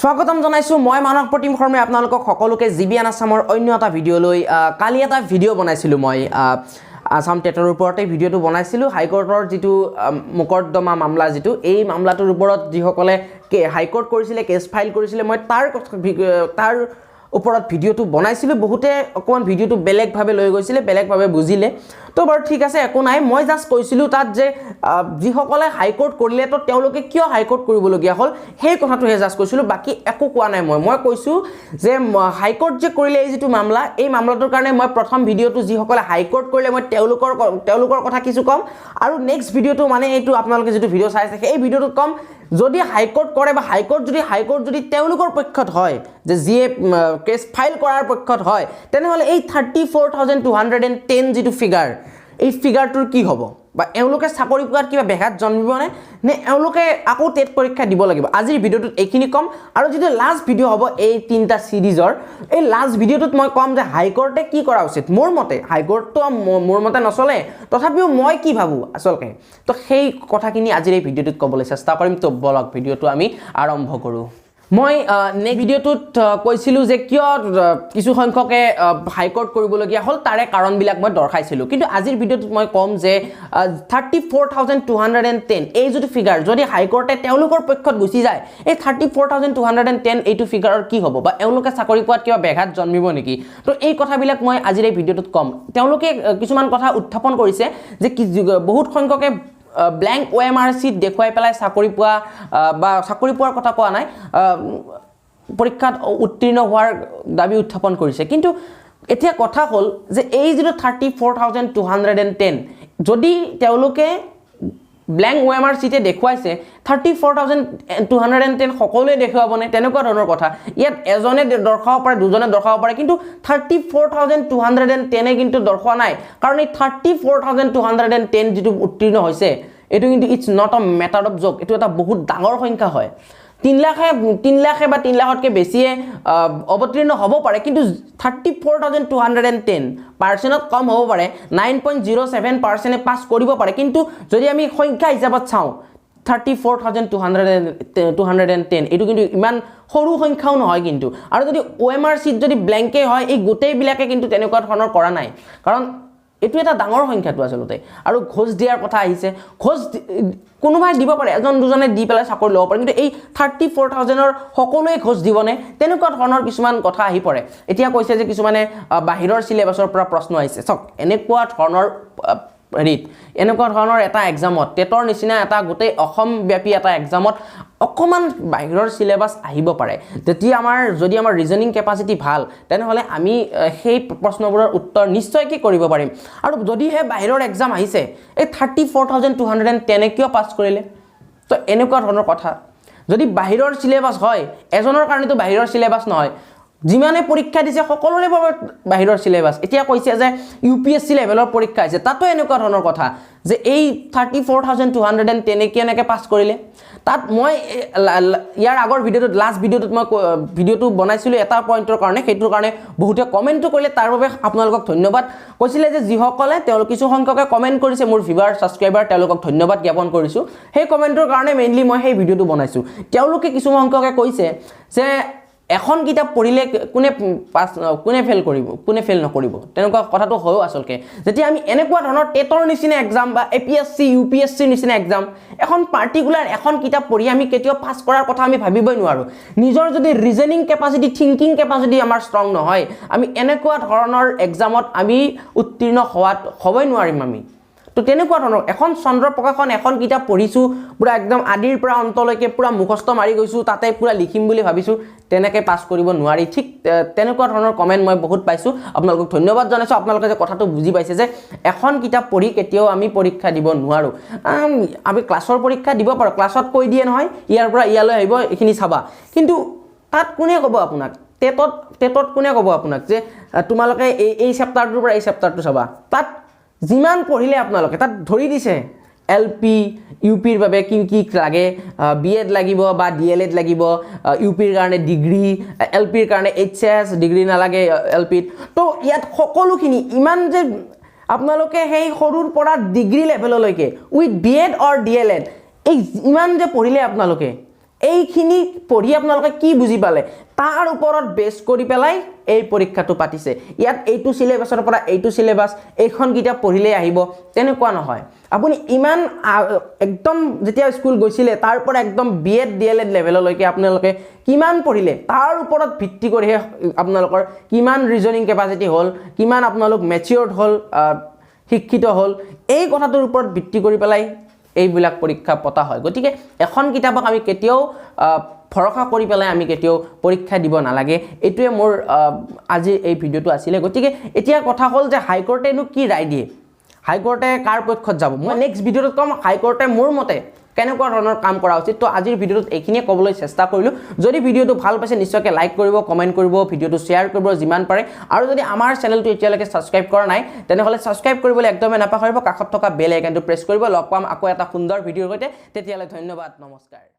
স্বাগতম জনাইছো মই মানক প্ৰতিম শৰ্মাই আপোনালোকক সকলোকে GBN আসামৰ অন্য এটা ভিডিঅ' লৈ কালি এটা ভিডিঅ' বনাইছিলো মই ASSAMTETৰ ওপৰতে ভিডিঅ'টো বনাইছিলো হাইকোৰ্টৰ যেটো মুকদ্দমা মামলা যেটো এই মামলাটোৰ ওপৰত যিসকলে হাইকোৰ্ট কৰিছিলে কেছ ফাইল কৰিছিলে মই তাৰ ওপৰত ভিডিঅ'টো বনাইছিলো বহুতে অকমান ভিডিঅ'টো বেলেগ ভাবে লৈ গৈছিলে বেলেগ ভাবে বুজিলে তো বৰ ঠিক আছে একো নাই মই জাস্ট কৈছিলো তাত যে যিসকলে হাইকোৰ্ট কৰিলে তো তেওঁলোকে কিয় হাইকোৰ্ট কৰিবলগীয়া হল সেই কথাটো হে জাস্ট কৈছিলো বাকি একো কোৱা নাই মই কৈছো যে হাইকোৰ্ট যে কৰিলে এই যেটো মামলা এই মামলাটোৰ কাৰণে মই প্ৰথম ভিডিঅ'টো যিসকলে হাইকোৰ্ট কৰিলে মই তেওঁলোকৰ কথা কিছু কম আৰু নেক্সট ভিডিঅ'টো মানে এইটো আপোনালোকে যেটো ভিডিঅ' চাইছে এই ভিডিঅ'টো কম যদি হাইকোৰ্ট কৰে বা হাইকোৰ্ট যদি তেওঁলোকৰ পক্ষত হয় যে জিয়ে কেছ ফাইল কৰাৰ পক্ষত হয় তেনেহলে এই 34210 যেটো ফিগাৰ এই ফিগাৰটোৰ কি হ'ব বা এওঁলোকে চাকৰি পোৱাৰ কিবা বেঘাত জন্মিব নে এওঁলোকে আকৌ টেট পৰীক্ষা দিব লাগিব আজিৰ ভিডিঅ'টোত এইখিনি কম আৰু যেটো লাষ্ট ভিডিঅ' হ'ব এই তিনটা সিৰিজৰ এই লাষ্ট ভিডিঅ'টোত মই কম যে হাইকোৰ্টে কি কৰা উচিত মোৰ মতে হাইকোৰ্টটো মোৰ মতে নচলে তথাপিও মই কি ভাবো আসলকে তো সেই কথাখিনি আজিৰ এই ভিডিঅ'টোত ক'বলৈ চেষ্টা কৰিম তো বলক ভিডিঅ'টো আমি আৰম্ভ কৰো মই নেক্সট ভিডিঅ'টোত কৈছিলো যে কিয় কিছু সংখ্যকে হাইকোৰ্ট কৰিবলগীয়া হল তাৰে কাৰণবিলাক মই দৰ্শাইছিলো কিন্তু আজিৰ ভিডিঅ'টোত মই কম যে 34210 এই যেটো ফিগাৰ যদি হাইকোৰ্টে তেওঁলোকৰ পক্ষত গুচি যায় এই 34210 এইটো ফিগাৰৰ কি হ'ব বা এওঁলোকে চাকৰি পোৱাত কিবা বেঘাত জন্মিব নেকি তো এই কথাবিলাক মই আজিৰ এই ভিডিঅ'টোত কম তেওঁলোকে কিছুমান কথা উত্থাপন কৰিছে যে বহুত সংখ্যকে ব্ল্যাঙ্ক OMR সিট দেখুৱাই পেলাই চাকৰি পোৱা বা চাকৰি পোৱাৰ কথা কোৱা নাই পৰীক্ষাত উত্তীৰ্ণ হোৱাৰ দাবী উত্থাপন কৰিছে কিন্তু এতিয়া কথা হ'ল যে এই যেটো 34210 যদি তেওঁলোকে ব্ল্যাঙ্ক OMR সিটে দেখুৱাইছে 34210 সকলোৱে দেখুৱাবনে তেনেকুৱা ধৰণৰ কথা ইয়াত এজনে দৰ্শাব পাৰে দুজনে দৰ্শাব পাৰে কিন্তু 34210 কিন্তু দৰ্শোৱা নাই কাৰণ এই 34210 যেটো উত্তীৰ্ণ হৈছে এটো কিন্তু ইটস নট আ ম্যাটাৰ অফ জোক এটো এটা বহুত ডাঙৰ সংখ্যা হয় 3 লাখ বা 3 লাখতকৈ বেছিয়ে অৱতীৰ্ণ হ'ব পাৰে কিন্তু 34210 পাৰ্চেন্টত কম হ'ব পাৰে 9.07% পাস কৰিব পাৰে কিন্তু যদি আমি সংখ্যা হিচাপত চাওঁ 34210 এটো কিন্তু ইমান সৰু সংখ্যাও নহয় কিন্তু আৰু যদি OMR সিট যদি ব্ল্যাঙ্কে হয় এই গোটেই বিলাকে কিন্তু তেনেকুৱা ধৰণৰ কৰা নাই কাৰণ এটো এটা ডাঙৰ সংখ্যাটো আসলতে আৰু ঘোষ দিয়াৰ কথা আহিছে ঘোষ কোনোবাই দিব পাৰে এজন দুজনে দি পেলাই চাকৰি ল'ব পাৰে কিন্তু এই 34000ৰ সকলোৱে ঘোষ দিবনে তেনেকুৱা ধৰণৰ কিছুমান কথা আহি পৰে এতিয়া কৈছে যে কিছুমানে বাহিৰৰ সিলেবাসৰ পৰা প্ৰশ্ন আহিছে চক এনেকুৱা ধৰণৰ এনেকুৱা ধৰণৰ এটা এক্সামত টেটৰ নিচিনা এটা গোটেই অসম ব্যাপী এটা এক্সামত অকমান বাহিৰৰ সিলেবাস আহিব পাৰে যদি আমাৰ ৰিজনিং কেপাসিটি ভাল তেনেহলে আমি সেই প্ৰশ্নবোৰৰ উত্তৰ নিশ্চয় কি কৰিব পাৰিম আৰু যদি হে বাহিৰৰ এক্সাম আহিছে এই 34210 কিয় পাস কৰিলে তো এনেকুৱা ধৰণৰ কথা যদি বাহিৰৰ সিলেবাস হয় এজনৰ কাৰণেতো বাহিৰৰ সিলেবাস নহয় যিমানে পৰীক্ষা দিছে সকলোৰে বাবে বাহিৰৰ সিলেবাস এতিয়া কৈছে যে UPSC লেভেলৰ পৰীক্ষা আছে তাতো এনেকুৱা ধৰণৰ কথা যে এই 34210 কেনেকৈ পাস কৰিলে তাত মই ইয়াৰ আগৰ ভিডিঅ'টোত লাষ্ট ভিডিঅ'টোত মই ভিডিঅ'টো বনাইছিলো এটা পইণ্টৰ কাৰণে সেইটোৰ কাৰণে বহুতে কমেন্টটো কৰিলে তাৰ বাবে আপোনালোকক ধন্যবাদ কৈছিলে যে যিসকলে তেওঁলোক কিছু সংখ্যকে কমেন্ট কৰিছে মোৰ ভিউৱাৰ সাবস্ক্ৰাইবাৰ তেওঁলোকক ধন্যবাদ জ্ঞাপন কৰিছো সেই কমেন্টৰ কাৰণে মেইনলি মই সেই ভিডিঅ'টো বনাইছো তেওঁলোকে কিছু সংখ্যকে কৈছে যে এখন কিতাপ পঢ়িলে কোনে ফেল নকৰিব তেনেকুৱা কথাটো হয় আসলকে যেতিয়া আমি এনেকুৱা ধৰণৰ টেটৰ নিচিনা এক্সাম বা APSC UPSC নিচিনা এক্সাম এখন পাৰ্টিকুলাৰ এখন কিতাপ পঢ়ি আমি কেতিয়াও পাস কৰাৰ কথা আমি ভাবিবই নোৱাৰো নিজৰ যদি ৰিজনিং কেপাসিটি থিংকিং কেপাসিটি আমাৰ ষ্ট্ৰং নহয় আমি এনেকুৱা ধৰণৰ এক্সামত আমি উত্তীৰ্ণ হ'বই নোৱাৰিম আমি তো তেনেকুৱা ধৰণৰ এখন চন্দ্ৰপ্ৰকাশন এখন কিতাপ পঢ়িছো পুৰা একদম আদিৰ পৰা অন্তলৈকে পুৰা মুখস্থ মাৰি গৈছো তাতে পুৰা লিখিম বুলি ভাবিছো তেনেকৈ পাস কৰিব নোৱাৰি ঠিক তেনেকুৱা ধৰণৰ কমেন্ট মই বহুত পাইছো আপোনালোকক ধন্যবাদ জনাইছো আপোনালোকে যে কথাটো বুজি পাইছে যে এখন কিতাপ পঢ়ি কেতিয়াও আমি পৰীক্ষা দিব নোৱাৰো আমি ক্লাছৰ পৰীক্ষা দিব পাৰো ক্লাছত কৈ দিয়ে নহয় ইয়াৰ পৰা ইয়ালৈ আহিব এখিনি চাবা কিন্তু তাত কোনে ক'ব আপোনাক টেটত কোনে ক'ব আপোনাক যে তোমালোকে এই চেপ্টাৰটোৰ পৰা এই চেপ্টাৰটো চাবা তাত যিমান পঢ়িলে আপোনালোকে তাত ধৰি দিছে LP UPৰ বাবে কি লাগে BEd লাগিব বা DLEd লাগিব UPৰ কাৰণে ডিগ্ৰী LPৰ কাৰণে HS ডিগ্ৰী নালাগে LPত তো ইয়াত সকলোখিনি ইমান যে আপোনালোকে সেই সৰুৰ পৰা ডিগ্ৰী লেভেললৈকে উইথ BEd অৰ DLEd এই ইমান যে পঢ়িলে আপোনালোকে এইখিনি পঢ়ি আপোনালোকে কি বুজি পালে তাৰ ওপৰত বেছ কৰি পেলাই এই পৰীক্ষাটো পাতিছে ইয়াত এইটো সিলেবাসৰ পৰা এইটো সিলেবাস এইখন কিতাপ পঢ়িলে আহিব তেনেকুৱা নহয় আপুনি ইমান একদম যেতিয়া স্কুল গৈছিলে তাৰ পৰা একদম বিএড ডিএলএড লেভেললৈকে আপোনালোকে কিমান পঢ়িলে তাৰ ওপৰত ভিত্তি কৰিহে আপোনালোকৰ কিমান ৰিজনিং কেপাচিটি হ'ল কিমান আপোনালোক মেচিউৰড হ'ল শিক্ষিত হ'ল এই কথাটোৰ ওপৰত ভিত্তি কৰি পেলাই এইবিলাক পৰীক্ষা পতা হয় গতিকে এখন কিতাপক আমি কেতিয়াও ভৰসা কৰি পেলাই আমি কেতিয়াও পৰীক্ষা দিব নালাগে এটোৱে মোৰ আজি এই ভিডিওটো আছিল গতিকে এতিয়া কথা হ'ল যে হাইকোৰ্টেনো কি ৰায় দিয়ে হাইকোৰ্টে কাৰ পক্ষত যাব মই নেক্সট ভিডিওত কম হাইকোৰ্টে মোৰ মতে কেনেকুৱা ধৰণৰ কাম কৰা উচিত তো আজিৰ ভিডিওত এইখিনিয়ে ক'বলৈ চেষ্টা কৰিলোঁ যদি ভিডিওটো ভাল পাইছে নিশ্চয়কৈ লাইক কৰিব কমেণ্ট কৰিব ভিডিওটো শ্বেয়াৰ কৰিব যিমান পাৰে আৰু যদি আমাৰ চেনেলটো এতিয়ালৈকে ছাবস্ক্ৰাইব কৰা নাই তেনেহ'লে ছাবস্ক্ৰাইব কৰিবলৈ একদমেই নাপাহৰিব কাষত থকা বেল আইকনটো প্ৰেছ কৰিব লগ পাম আকৌ এটা সুন্দৰ ভিডিওৰ সৈতে তেতিয়ালৈ ধন্যবাদ নমস্কাৰ